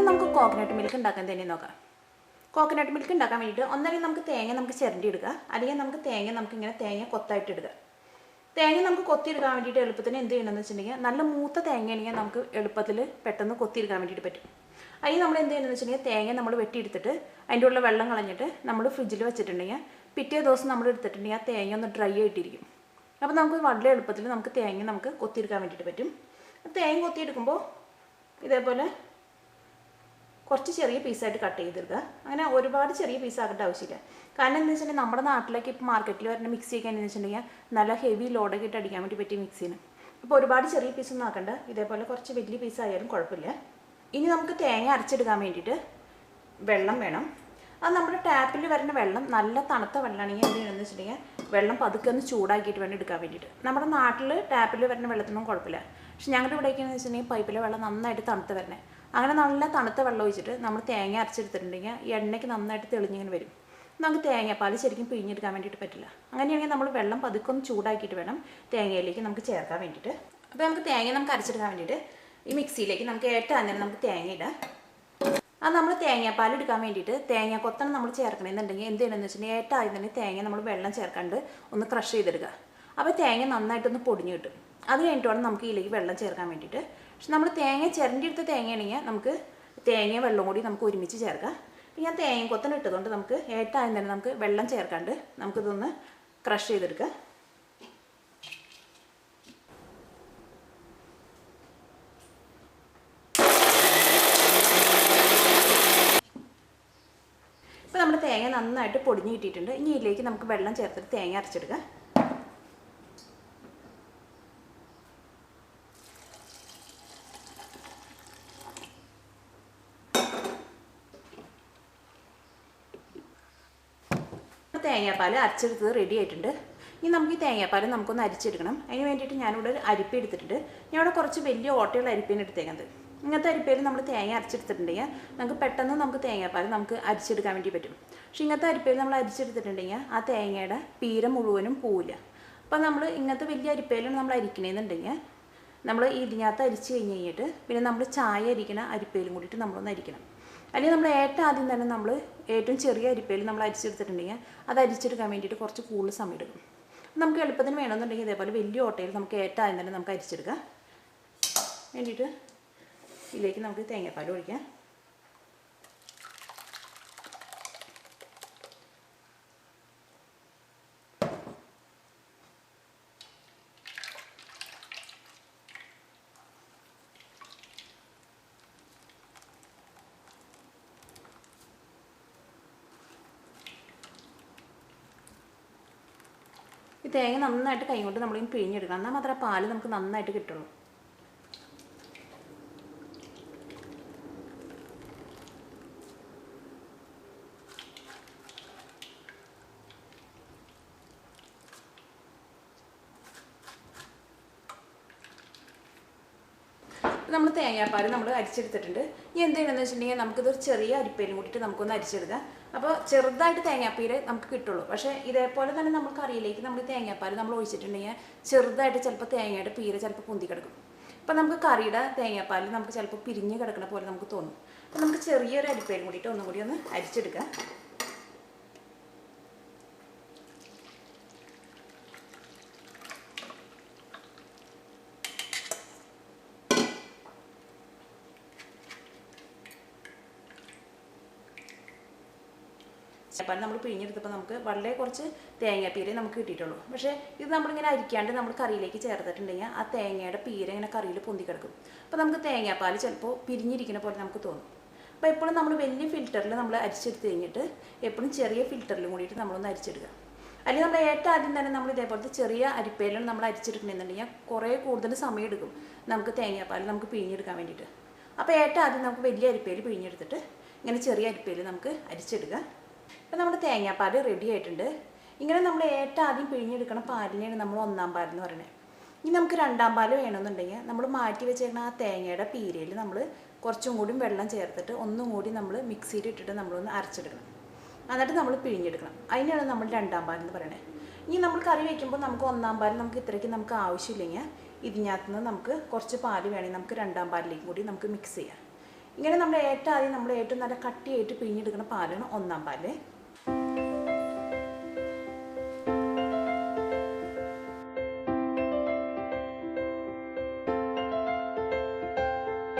നമുക്ക് coconut milk ഉണ്ടാക്കാൻ തന്നെ നോക്കാം. കോക്കനട്ട് മിൽക്ക് ഉണ്ടാക്കാൻ വേണ്ടിയിട്ട് ഒന്നല്ലെങ്കിൽ നമുക്ക് തേങ്ങ നമുക്ക് ചിരണ്ടി എടുക്കുക, അല്ലെങ്കിൽ നമുക്ക് തേങ്ങ കൊത്തായിട്ട് ഇടുക. തേങ്ങ നമുക്ക് കൊത്തിയെടുക്കാൻ വേണ്ടിയിട്ട് എളുപ്പത്തിന് എന്ത് ചെയ്യണമെന്ന് വെച്ചിട്ടുണ്ടെങ്കിൽ, നല്ല മൂത്ത തേങ്ങയാണെങ്കിൽ നമുക്ക് എളുപ്പത്തിൽ പെട്ടെന്ന് കൊത്തിയെടുക്കാൻ വേണ്ടിയിട്ട് പറ്റും. അതിന് നമ്മൾ എന്ത് ചെയ്യണമെന്ന് വെച്ചിട്ടുണ്ടെങ്കിൽ, തേങ്ങ നമ്മൾ വെട്ടിയെടുത്തിട്ട് അതിൻ്റെ ഉള്ള വെള്ളം കളഞ്ഞിട്ട് നമ്മൾ ഫ്രിഡ്ജിൽ വെച്ചിട്ടുണ്ടെങ്കിൽ പിറ്റേ ദിവസം നമ്മൾ എടുത്തിട്ടുണ്ടെങ്കിൽ ആ തേങ്ങ ഒന്ന് ഡ്രൈ ആയിട്ടിരിക്കും. അപ്പോൾ നമുക്ക് വളരെ എളുപ്പത്തിൽ തേങ്ങ നമുക്ക് കൊത്തിയെടുക്കാൻ വേണ്ടിയിട്ട് പറ്റും. തേങ്ങ കൊത്തിയെടുക്കുമ്പോൾ ഇതേപോലെ കുറച്ച് ചെറിയ പീസായിട്ട് കട്ട് ചെയ്തെടുക്കുക. അങ്ങനെ ഒരുപാട് ചെറിയ പീസാക്കേണ്ട ആവശ്യമില്ല. കാരണം എന്താ വെച്ചിട്ടുണ്ടെങ്കിൽ, നമ്മുടെ നാട്ടിലേക്ക് ഇപ്പോൾ മാർക്കറ്റിൽ വരുന്ന മിക്സിയൊക്കെ എന്ന് വെച്ചിട്ടുണ്ടെങ്കിൽ നല്ല ഹെവി ലോഡൊക്കെ ഇട്ട് അടിക്കാൻ വേണ്ടി പറ്റിയ മിക്സിയാണ്. അപ്പോൾ ഒരുപാട് ചെറിയ പീസൊന്നും ആക്കണ്ട, ഇതേപോലെ കുറച്ച് വലിയ പീസായാലും കുഴപ്പമില്ല. ഇനി നമുക്ക് തേങ്ങ അരച്ചെടുക്കാൻ വേണ്ടിയിട്ട് വെള്ളം വേണം. അത് നമ്മുടെ ടാപ്പിൽ വരുന്ന വെള്ളം നല്ല തണുത്ത വെള്ളമാണെങ്കിൽ എന്ത് ചെയ്യണമെന്ന് വെച്ചിട്ടുണ്ടെങ്കിൽ, വെള്ളം പതുക്കെ ഒന്ന് ചൂടാക്കിയിട്ട് വേണം എടുക്കാൻ വേണ്ടിയിട്ട്. നമ്മുടെ നാട്ടിൽ ടാപ്പിൽ വരുന്ന വെള്ളത്തിനൊന്നും കുഴപ്പമില്ല. പക്ഷെ ഞങ്ങളുടെ ഇവിടേക്കെന്ന് വെച്ചിട്ടുണ്ടെങ്കിൽ പൈപ്പിലെ വെള്ളം നന്നായിട്ട് തണുത്ത് വരണേ. അങ്ങനെ നല്ല തണുത്ത വെള്ളം ഒഴിച്ചിട്ട് നമ്മൾ തേങ്ങ അരച്ചെടുത്തിട്ടുണ്ടെങ്കിൽ ഈ എണ്ണയ്ക്ക് നന്നായിട്ട് തെളിഞ്ഞിങ്ങനെ വരും. നമുക്ക് തേങ്ങാപ്പാൽ ശരിക്കും പിഴിഞ്ഞെടുക്കാൻ വേണ്ടിയിട്ട് പറ്റില്ല. അങ്ങനെയാണെങ്കിൽ നമ്മൾ വെള്ളം പതുക്കെ ഒന്ന് ചൂടാക്കിയിട്ട് വേണം തേങ്ങയിലേക്ക് നമുക്ക് ചേർക്കാൻ വേണ്ടിയിട്ട്. അപ്പോൾ നമുക്ക് തേങ്ങ അരച്ചെടുക്കാൻ വേണ്ടിയിട്ട് ഈ മിക്സിയിലേക്ക് നമുക്ക് ഏറ്റവും ആദ്യം നമുക്ക് തേങ്ങ ഇടാം. അത് നമ്മൾ തേങ്ങാപ്പാൽ എടുക്കാൻ വേണ്ടിയിട്ട് തേങ്ങ കൊത്താണ് നമ്മൾ ചേർക്കണമെന്നുണ്ടെങ്കിൽ എന്ത് ചെയ്യണമെന്ന് വെച്ചിട്ടുണ്ടെങ്കിൽ, ഏറ്റവും ആദ്യം തന്നെ തേങ്ങ നമ്മൾ വെള്ളം ചേർക്കാണ്ട് ഒന്ന് ക്രഷ് ചെയ്തെടുക്കുക. അപ്പോൾ തേങ്ങ നന്നായിട്ടൊന്ന് പൊടിഞ്ഞ് കിട്ടും. അത് കഴിഞ്ഞിട്ട് വേണം നമുക്ക് ഇതിലേക്ക് വെള്ളം ചേർക്കാൻ വേണ്ടിയിട്ട്. പക്ഷെ നമ്മൾ തേങ്ങ ചിരണ്ടിയെടുത്ത തേങ്ങയാണെങ്കിൽ നമുക്ക് തേങ്ങയും വെള്ളം കൂടി നമുക്ക് ഒരുമിച്ച് ചേർക്കാം. ഞാൻ തേങ്ങ കൊത്തൻ ഇട്ടതുകൊണ്ട് നമുക്ക് ഏറ്റവും ആദ്യം തന്നെ നമുക്ക് വെള്ളം ചേർക്കാണ്ട് നമുക്കിതൊന്ന് ക്രഷ് ചെയ്തെടുക്കാം. ഇപ്പോൾ നമ്മുടെ തേങ്ങ നന്നായിട്ട് പൊടിഞ്ഞ് കിട്ടിയിട്ടുണ്ട്. ഇനി ഇതിലേക്ക് നമുക്ക് വെള്ളം ചേർത്തിട്ട് തേങ്ങ അരച്ചെടുക്കാം. തേങ്ങാപ്പാൽ അരച്ചെടുത്തത് റെഡി ആയിട്ടുണ്ട്. ഇനി നമുക്ക് ഈ തേങ്ങാപ്പാൽ നമുക്കൊന്ന് അരിച്ചെടുക്കണം. അതിന് വേണ്ടിയിട്ട് ഞാനിവിടെ ഒരു അരിപ്പ എടുത്തിട്ടുണ്ട്. ഞാനിവിടെ കുറച്ച് വലിയ ഓട്ടയുള്ള അരിപ്പയാണ് എടുത്തേക്കുന്നത്. ഇങ്ങനത്തെ അരിപ്പയിൽ നമ്മൾ തേങ്ങ അരച്ചെടുത്തിട്ടുണ്ടെങ്കിൽ നമുക്ക് പെട്ടെന്ന് തേങ്ങാപ്പാൽ നമുക്ക് അരിച്ചെടുക്കാൻ വേണ്ടി പറ്റും. പക്ഷേ ഇങ്ങനത്തെ അരിപ്പയിൽ നമ്മൾ അരിച്ചെടുത്തിട്ടുണ്ടെങ്കിൽ ആ തേങ്ങയുടെ പീര മുഴുവനും പോവില്ല. അപ്പോൾ നമ്മൾ ഇങ്ങനത്തെ വലിയ അരിപ്പയിലാണ് നമ്മൾ അരിക്കണമെന്നുണ്ടെങ്കിൽ നമ്മൾ ഇതിനകത്ത് അരിച്ച് കഴിഞ്ഞിട്ട് പിന്നെ നമ്മൾ ചായ അരിക്കണ അരിപ്പയിലും കൂടിയിട്ട് നമ്മളൊന്ന് അരിക്കണം. അല്ലെങ്കിൽ നമ്മൾ ഏറ്റവും ആദ്യം തന്നെ നമ്മൾ ഏറ്റവും ചെറിയ അരിപ്പയിൽ നമ്മൾ അരിച്ചെടുത്തിട്ടുണ്ടെങ്കിൽ അത് അരിച്ചെടുക്കാൻ വേണ്ടിയിട്ട് കുറച്ച് കൂടുതൽ സമയം എടുക്കും. നമുക്ക് എളുപ്പത്തിന് വേണമെന്നുണ്ടെങ്കിൽ ഇതേപോലെ വലിയ ഓട്ടയിൽ നമുക്ക് ഏറ്റവും ആദ്യം തന്നെ നമുക്ക് അരിച്ചെടുക്കാം. വേണ്ടിയിട്ട് ഇതിലേക്ക് നമുക്ക് തേങ്ങാപ്പാൽ ഒഴിക്കാം. ഈ തേങ്ങ നന്നായിട്ട് കൈ കൊണ്ട് നമ്മളിങ്ങനെ പിഴിഞ്ഞെടുക്കണം. എന്നാൽ മാത്രമേ പാല് നമുക്ക് നന്നായിട്ട് കിട്ടുള്ളൂ. നമ്മൾ തേങ്ങാപ്പാൽ നമ്മൾ അരിച്ചെടുത്തിട്ടുണ്ട്. ഇനി എന്ത് ചെയ്യണമെന്ന് വെച്ചിട്ടുണ്ടെങ്കിൽ നമുക്കിതൊരു ചെറിയ അരിപ്പയിലും കൂടിയിട്ട് നമുക്കൊന്ന് അരിച്ചെടുക്കാം. അപ്പോൾ ചെറുതായിട്ട് തേങ്ങാപ്പീര് നമുക്ക് കിട്ടുള്ളൂ. പക്ഷേ ഇതേപോലെ തന്നെ നമ്മൾ കറിയിലേക്ക് നമ്മൾ തേങ്ങാപ്പാൽ നമ്മൾ ഒഴിച്ചിട്ടുണ്ടെങ്കിൽ ചെറുതായിട്ട് ചിലപ്പോൾ തേങ്ങയുടെ പീര ചിലപ്പോൾ പൊന്തി കിടക്കും. അപ്പോൾ നമുക്ക് കറിയുടെ തേങ്ങാപ്പാൽ നമുക്ക് ചിലപ്പോൾ പിരിഞ്ഞ് കിടക്കണ പോലെ നമുക്ക് തോന്നും. അപ്പോൾ നമുക്ക് ചെറിയൊരു അരിപ്പയിൽ കൂടിയിട്ട് ഒന്നും കൂടി ഒന്ന് അരിച്ചെടുക്കാം. തേങ്ങാപ്പാൽ നമ്മൾ പിഴിഞ്ഞെടുത്തപ്പോൾ നമുക്ക് വളരെ കുറച്ച് തേങ്ങാപ്പീരേ നമുക്ക് കിട്ടിയിട്ടുള്ളൂ. പക്ഷേ ഇത് നമ്മളിങ്ങനെ അരിക്കാണ്ട് നമ്മൾ കറിയിലേക്ക് ചേർത്തിട്ടുണ്ടെങ്കിൽ ആ തേങ്ങയുടെ പീര ഇങ്ങനെ കറിയിൽ പൊന്തി കിടക്കും. അപ്പോൾ നമുക്ക് തേങ്ങാപ്പാൽ ചിലപ്പോൾ പിരിഞ്ഞിരിക്കുന്ന പോലെ നമുക്ക് തോന്നും. അപ്പോൾ എപ്പോഴും നമ്മൾ വലിയ ഫിൽറ്ററിൽ നമ്മൾ അരിച്ചെടുത്ത് കഴിഞ്ഞിട്ട് എപ്പോഴും ചെറിയ ഫിൽറ്ററിലും കൂടിയിട്ട് നമ്മളൊന്ന് അരിച്ചെടുക്കുക. അല്ലെങ്കിൽ നമ്മൾ ഏറ്റവും ആദ്യം തന്നെ നമ്മൾ ഇതേപോലത്തെ ചെറിയ അരിപ്പയിലാണ് നമ്മൾ അരിച്ചെടുക്കണമെന്നുണ്ടെങ്കിൽ കുറേ കൂടുതൽ സമയം എടുക്കും നമുക്ക് തേങ്ങാപ്പാൽ നമുക്ക് പിഴിഞ്ഞെടുക്കാൻ വേണ്ടിയിട്ട്. അപ്പോൾ ഏറ്റവും ആദ്യം നമുക്ക് വലിയ അരിപ്പയിൽ പിഴിഞ്ഞെടുത്തിട്ട് ഇങ്ങനെ ചെറിയ അരിപ്പയിൽ നമുക്ക് അരിച്ചെടുക്കുക. അപ്പോൾ നമ്മുടെ തേങ്ങാപ്പാൽ റെഡി ആയിട്ടുണ്ട്. ഇങ്ങനെ നമ്മൾ ഏറ്റവും ആദ്യം പിഴിഞ്ഞെടുക്കണ പാലിനെയാണ് നമ്മൾ ഒന്നാം പാലെന്ന് പറയുന്നത്. ഇനി നമുക്ക് രണ്ടാം പാൽ വേണമെന്നുണ്ടെങ്കിൽ നമ്മൾ മാറ്റി വെച്ചേക്കുന്ന ആ തേങ്ങയുടെ പീരയിൽ നമ്മൾ കുറച്ചും കൂടി വെള്ളം ചേർത്തിട്ട് ഒന്നും കൂടി നമ്മൾ മിക്സിയിൽ ഇട്ടിട്ട് നമ്മളൊന്ന് അരച്ചെടുക്കണം. എന്നിട്ട് നമ്മൾ പിഴിഞ്ഞെടുക്കണം. അതിനാണ് നമ്മൾ രണ്ടാം പാൽ എന്ന് പറയുന്നത്. ഇനി നമ്മൾ കറി വയ്ക്കുമ്പോൾ നമുക്ക് ഒന്നാം പാൽ നമുക്ക് ഇത്രയ്ക്ക് നമുക്ക് ആവശ്യമില്ലെങ്കിൽ ഇതിനകത്ത് നിന്ന് നമുക്ക് കുറച്ച് പാൽ വേണമെങ്കിൽ നമുക്ക് രണ്ടാം പാലിലേക്ക് കൂടി നമുക്ക് മിക്സ് ചെയ്യാം. ഇങ്ങനെ നമ്മൾ ഏറ്റവും ആദ്യം നമ്മൾ ഏറ്റവും നല്ല കട്ടിയായിട്ട് പിഴിഞ്ഞെടുക്കുന്ന പാലാണ് ഒന്നാം പാല്.